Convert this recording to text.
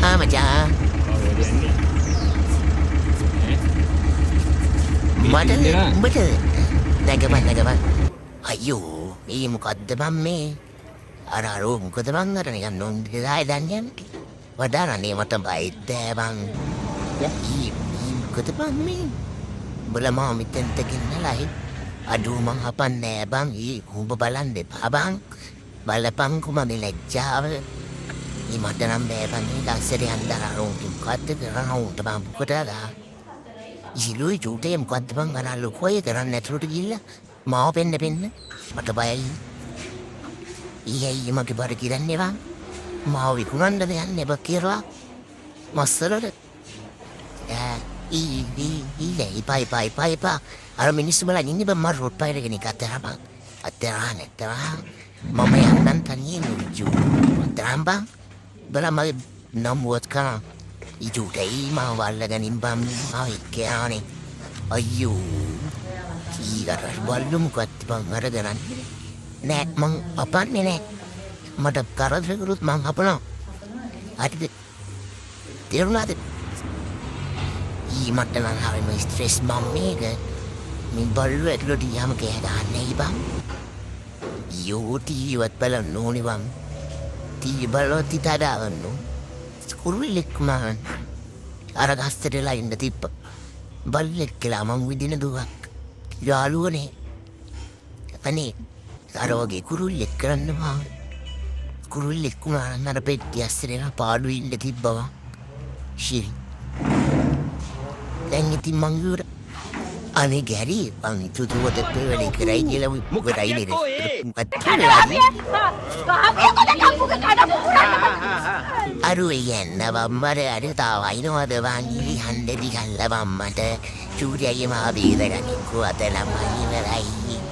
මචා මට උඹට නැගපන් අයියෝ ඒ මොකද්ද මම මේ අරෝ මොකද මං අර නිකන් නොන්දලායි දන්නේ වදාරන්නේ මට බයිත් බං මොකද මං මේ බල මම මෙතෙන්ට ගෙන්නලා අඩු මං හපන්නේ බං උඹ බලන්න එපා බං බලපන් කොමද ලැජ්ජාව මට නම් බෑපන් ලස්සට යන්දරෝ මොකද්ද කරනවුන්ට බං මොකටද ඉලුයි චූටේ මොකද්ද බං අර ලොකෝය කරන්නේ නැතුට ගිහිල්ලා මාව පෙන්න මට බයයි ඊයේ මගේ බර කිරන්නේ වා මාව විකුණන්නද යන්නේ බ කියලා මස්සලට ඉපා අර මිනිස්සු බලන් ඉන්නේ බං මම රොඩ් පයිරගෙන ගත්තා බං අතරා නැත්තා මම යන්නම් තනියෙන් ජූ තරම් බං බලා මගේ නම් වත්කා ඉජුටයි මම වල්ලගෙන බම් ආයි කියන්නේ අයියෝ ඊගර බලමු මොකක්ද බං අරගෙන නෑ මං අපන්නේ නෑ මට කරදර කරුත් මං අපනවා හරිද තේරුණාද මට නම් හරිම ස්ට්‍රෙස් මම මේක මින් බලු ඇතුළට යම කෑ ගන්නයි බං යෝ ටීවත් බලන්න ඕනේ බං ටී බලවත් ඉතදාගන්න කුරුල්ලෙක් මං අර ගස්තරලා ඉන්න තිබ්බ බල්ලෙක් කියලා මං විදින දුවක් යාළුවනේ අනේ අර වගේ කුරුල්ලෙක් කරන්නවා කුරුල්ලෙක් වුණා අර පෙට්ටිය ඇස්සරේලා පාඩු ඉන්න තිබ්බවා ශිරි දැන් ඉතින් මං ගියුර අනේ ගැරි මං ඉතුරුවට පෙරලි කරයි කියලා මොකටයි නේද අරුවේ යන්නවා මර අර තාවයිනවද වන්නේ හන්දේ දිගල්ලා මම්මට චූරියගේ මා බීරගන්නේ කොතලම ඉවරයි